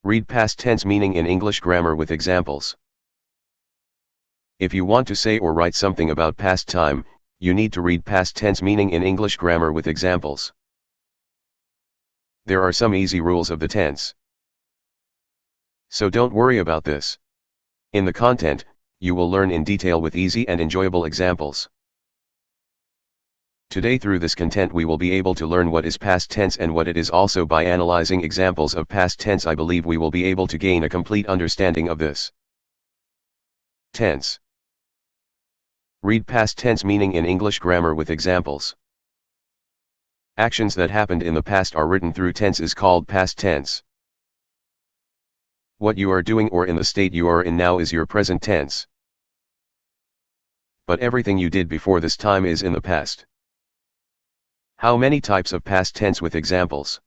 Read past tense meaning in English grammar with examples. If you want to say or write something about past time, you need to read past tense meaning in English grammar with examples. There are some easy rules of the tense, so don't worry about this. In the content, you will learn in detail with easy and enjoyable examples. Today through this content we will be able to learn what is past tense and what it is. Also by analyzing examples of past tense I believe we will be able to gain a complete understanding of this tense. Read past tense meaning in English grammar with examples. Actions that happened in the past are written through tense is called past tense. What you are doing or in the state you are in now is your present tense. But everything you did before this time is in the past. How many types of past tense with examples?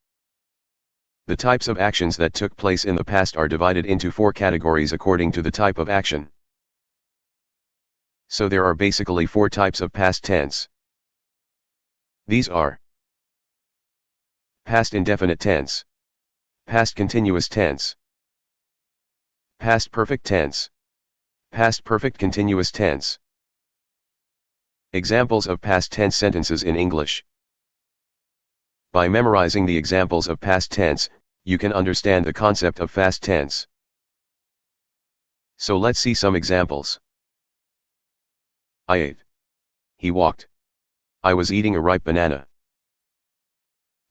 The types of actions that took place in the past are divided into 4 categories according to the type of action. So there are basically 4 types of past tense. These are past indefinite tense, past continuous tense, past perfect tense, past perfect continuous tense. Examples of past tense sentences in English. By memorizing the examples of past tense, you can understand the concept of past tense. So let's see some examples. I ate. He walked. I was eating a ripe banana.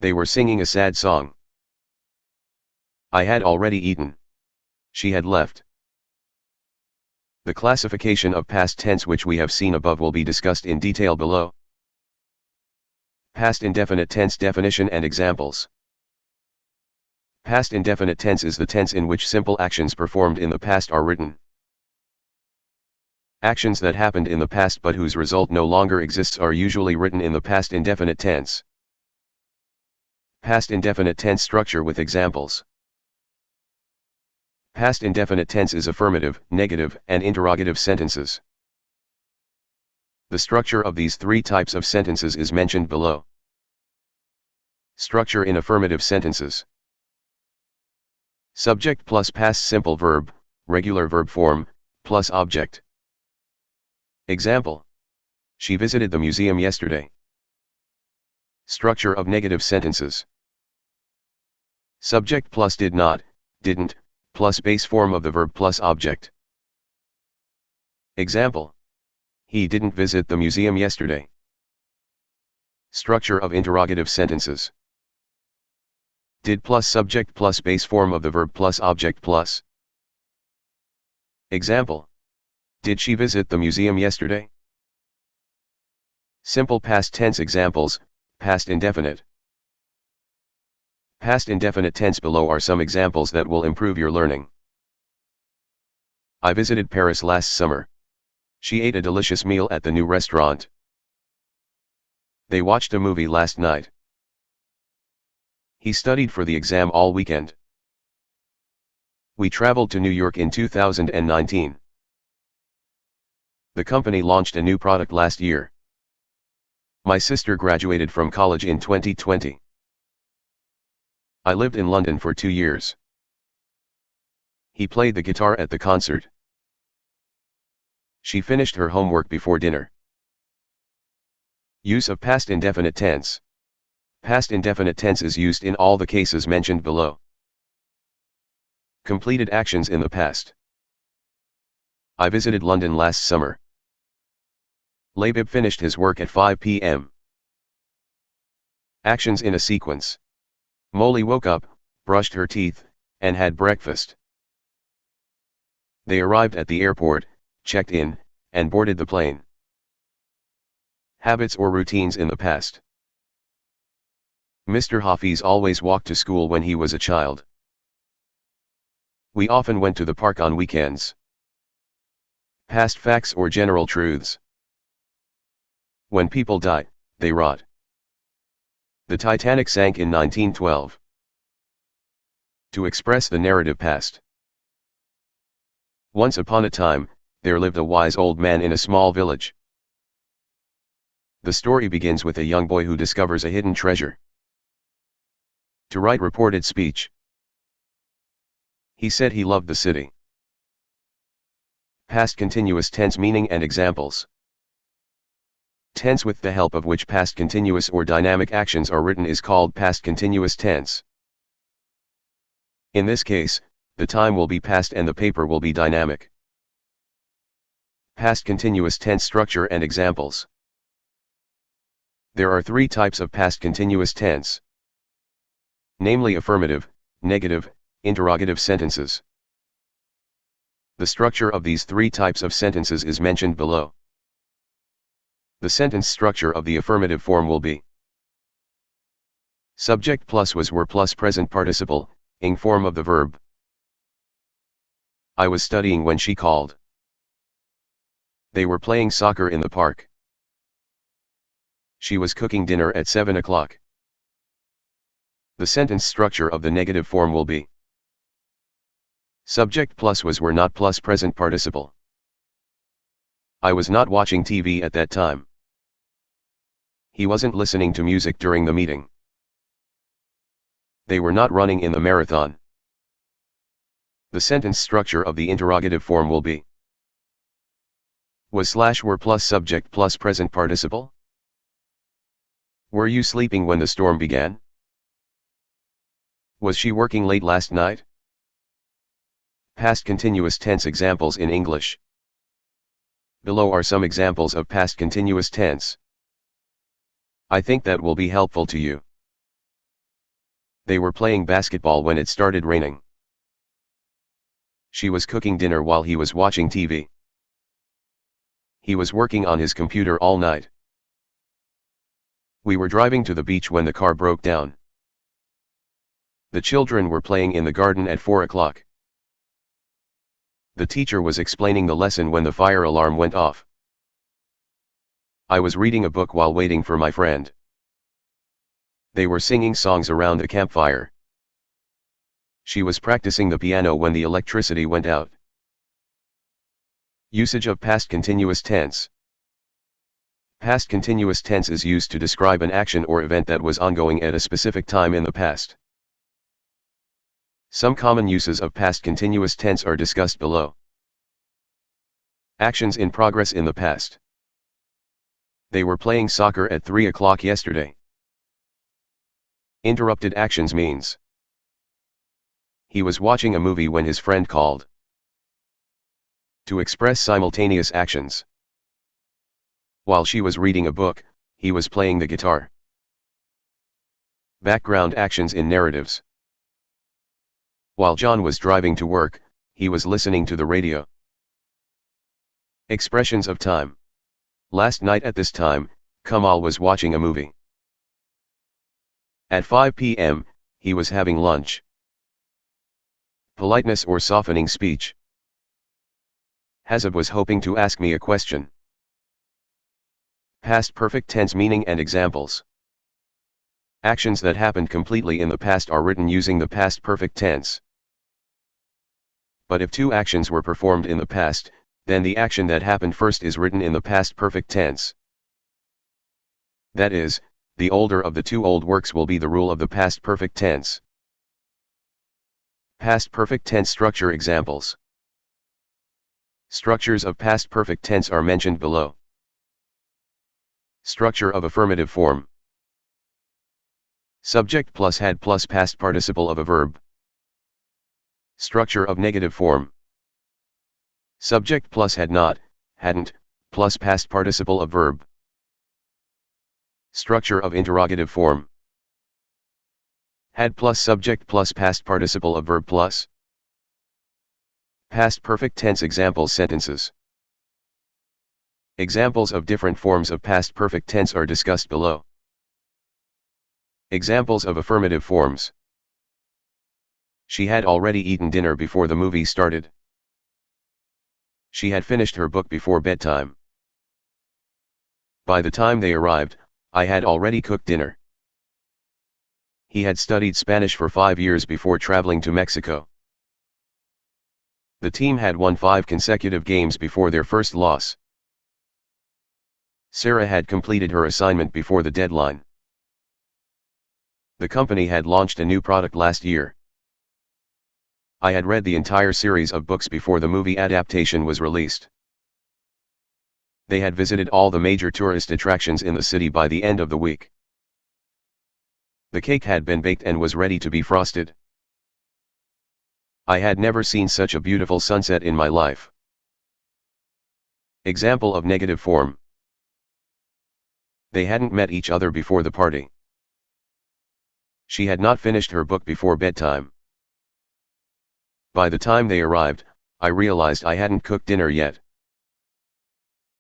They were singing a sad song. I had already eaten. She had left. The classification of past tense which we have seen above will be discussed in detail below. Past indefinite tense definition and examples. Past indefinite tense is the tense in which simple actions performed in the past are written. Actions that happened in the past but whose result no longer exists are usually written in the past indefinite tense. Past indefinite tense structure with examples. Past indefinite tense is affirmative, negative, and interrogative sentences. The structure of these 3 types of sentences is mentioned below. Structure in affirmative sentences. Subject plus past simple verb, regular verb form, plus object. Example. She visited the museum yesterday. Structure of negative sentences. Subject plus did not, didn't, plus base form of the verb plus object. Example. He didn't visit the museum yesterday. Structure of interrogative sentences. Did plus subject plus base form of the verb plus object plus. Example. Did she visit the museum yesterday? Simple past tense examples, past indefinite. Past indefinite tense. Below are some examples that will improve your learning. I visited Paris last summer. She ate a delicious meal at the new restaurant. They watched a movie last night. He studied for the exam all weekend. We traveled to New York in 2019. The company launched a new product last year. My sister graduated from college in 2020. I lived in London for 2 years. He played the guitar at the concert. She finished her homework before dinner. Use of past indefinite tense. Past indefinite tense is used in all the cases mentioned below. Completed actions in the past. I visited London last summer. Labib finished his work at 5 p.m. Actions in a sequence. Molly woke up, brushed her teeth, and had breakfast. They arrived at the airport, checked in, and boarded the plane. Habits or routines in the past. Mr. Hafiz always walked to school when he was a child. We often went to the park on weekends. Past facts or general truths. When people die, they rot. The Titanic sank in 1912. To express the narrative past. Once upon a time, there lived a wise old man in a small village. The story begins with a young boy who discovers a hidden treasure. To write reported speech. He said he loved the city. Past continuous tense meaning and examples. Tense with the help of which past continuous or dynamic actions are written is called past continuous tense. In this case, the time will be past and the paper will be dynamic. Past continuous tense structure and examples. There are three types of past continuous tense, namely affirmative, negative, interrogative sentences. The structure of these three types of sentences is mentioned below. The sentence structure of the affirmative form will be subject plus was were plus present participle, ing form of the verb. I was studying when she called. They were playing soccer in the park. She was cooking dinner at 7 o'clock. The sentence structure of the negative form will be subject plus was were not plus present participle. I was not watching TV at that time. He wasn't listening to music during the meeting. They were not running in the marathon. The sentence structure of the interrogative form will be was / were plus subject plus present participle. Were you sleeping when the storm began? Was she working late last night? Past continuous tense examples in English. Below are some examples of past continuous tense. I think that will be helpful to you. They were playing basketball when it started raining. She was cooking dinner while he was watching TV. He was working on his computer all night. We were driving to the beach when the car broke down. The children were playing in the garden at 4 o'clock. The teacher was explaining the lesson when the fire alarm went off. I was reading a book while waiting for my friend. They were singing songs around the campfire. She was practicing the piano when the electricity went out. Usage of past continuous tense. Past continuous tense is used to describe an action or event that was ongoing at a specific time in the past. Some common uses of past continuous tense are discussed below. Actions in progress in the past. They were playing soccer at 3 o'clock yesterday. Interrupted actions means he was watching a movie when his friend called. To express simultaneous actions. While she was reading a book, he was playing the guitar. Background actions in narratives. While John was driving to work, he was listening to the radio. Expressions of time. Last night at this time, Kamal was watching a movie. At 5 p.m., he was having lunch. Politeness or softening speech. Hazab was hoping to ask me a question. Past perfect tense meaning and examples. Actions that happened completely in the past are written using the past perfect tense. But if two actions were performed in the past, then the action that happened first is written in the past perfect tense. That is, the older of the two old works will be the rule of the past perfect tense. Past perfect tense structure examples. Structures of past perfect tense are mentioned below. Structure of affirmative form. Subject plus had plus past participle of a verb. Structure of negative form. Subject plus had not, hadn't, plus past participle of verb. Structure of interrogative form. Had plus subject plus past participle of verb plus. Past perfect tense examples sentences. Examples of different forms of past perfect tense are discussed below. Examples of affirmative forms. She had already eaten dinner before the movie started. She had finished her book before bedtime. By the time they arrived, I had already cooked dinner. He had studied Spanish for 5 years before traveling to Mexico. The team had won 5 consecutive games before their first loss. Sarah had completed her assignment before the deadline. The company had launched a new product last year. I had read the entire series of books before the movie adaptation was released. They had visited all the major tourist attractions in the city by the end of the week. The cake had been baked and was ready to be frosted. I had never seen such a beautiful sunset in my life. Example of negative form. They hadn't met each other before the party. She had not finished her book before bedtime. By the time they arrived, I realized I hadn't cooked dinner yet.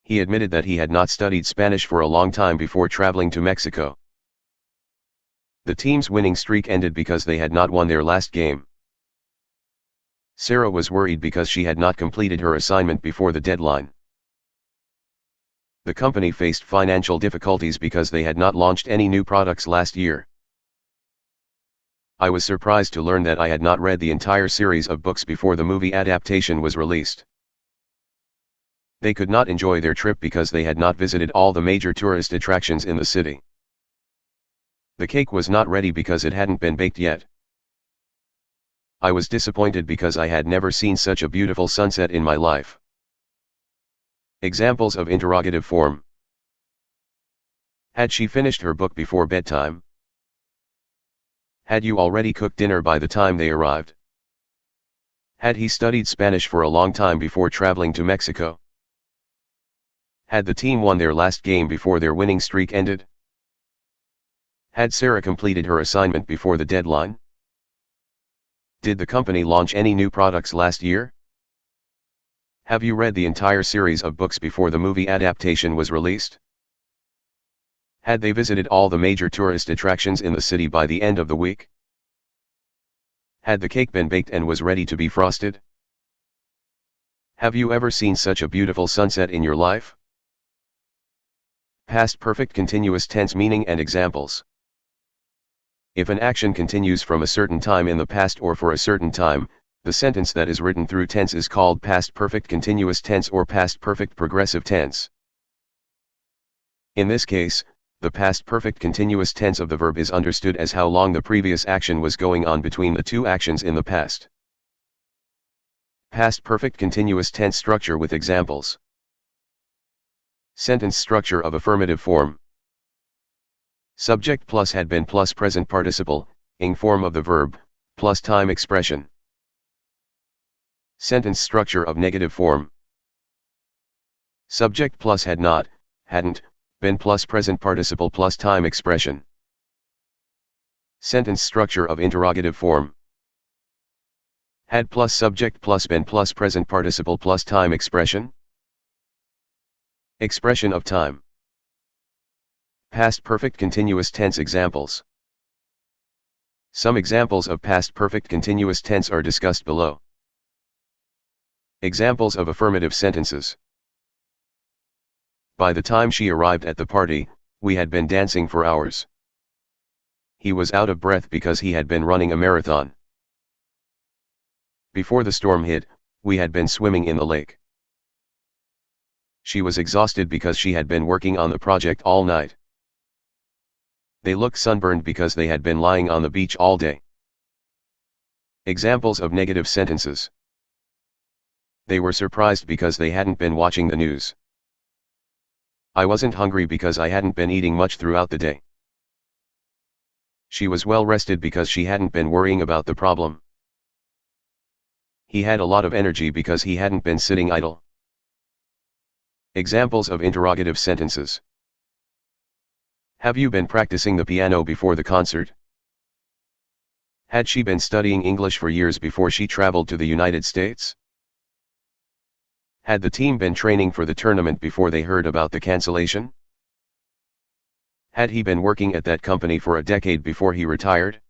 He admitted that he had not studied Spanish for a long time before traveling to Mexico. The team's winning streak ended because they had not won their last game. Sarah was worried because she had not completed her assignment before the deadline. The company faced financial difficulties because they had not launched any new products last year. I was surprised to learn that I had not read the entire series of books before the movie adaptation was released. They could not enjoy their trip because they had not visited all the major tourist attractions in the city. The cake was not ready because it hadn't been baked yet. I was disappointed because I had never seen such a beautiful sunset in my life. Examples of interrogative form. Had she finished her book before bedtime? Had you already cooked dinner by the time they arrived? Had he studied Spanish for a long time before traveling to Mexico? Had the team won their last game before their winning streak ended? Had Sarah completed her assignment before the deadline? Did the company launch any new products last year? Have you read the entire series of books before the movie adaptation was released? Had they visited all the major tourist attractions in the city by the end of the week? Had the cake been baked and was ready to be frosted? Have you ever seen such a beautiful sunset in your life? Past perfect continuous tense meaning and examples. If an action continues from a certain time in the past or for a certain time, the sentence that is written through tense is called past perfect continuous tense or past perfect progressive tense. In this case, the past perfect continuous tense of the verb is understood as how long the previous action was going on between the two actions in the past. Past perfect continuous tense structure with examples. Sentence structure of affirmative form. Subject plus had been plus present participle, ing form of the verb, plus time expression. Sentence structure of negative form. Subject plus had not, hadn't, been plus present participle plus time expression. Sentence structure of interrogative form. Had plus subject plus been plus present participle plus time expression. Expression of time. Past perfect continuous tense examples. Some examples of past perfect continuous tense are discussed below. Examples of affirmative sentences. By the time she arrived at the party, we had been dancing for hours. He was out of breath because he had been running a marathon. Before the storm hit, we had been swimming in the lake. She was exhausted because she had been working on the project all night. They looked sunburned because they had been lying on the beach all day. Examples of negative sentences. They were surprised because they hadn't been watching the news. I wasn't hungry because I hadn't been eating much throughout the day. She was well rested because she hadn't been worrying about the problem. He had a lot of energy because he hadn't been sitting idle. Examples of interrogative sentences. Have you been practicing the piano before the concert? Had she been studying English for years before she traveled to the United States? Had the team been training for the tournament before they heard about the cancellation? Had he been working at that company for a decade before he retired?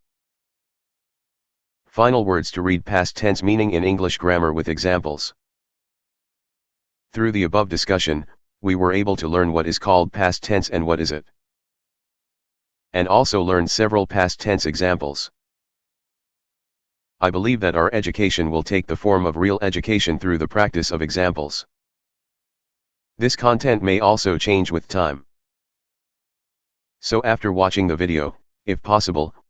Final words to read past tense meaning in English grammar with examples. Through the above discussion, we were able to learn what is called past tense and what is it. And also learned several past tense examples. I believe that our education will take the form of real education through the practice of examples. This content may also change with time. So after watching the video, if possible,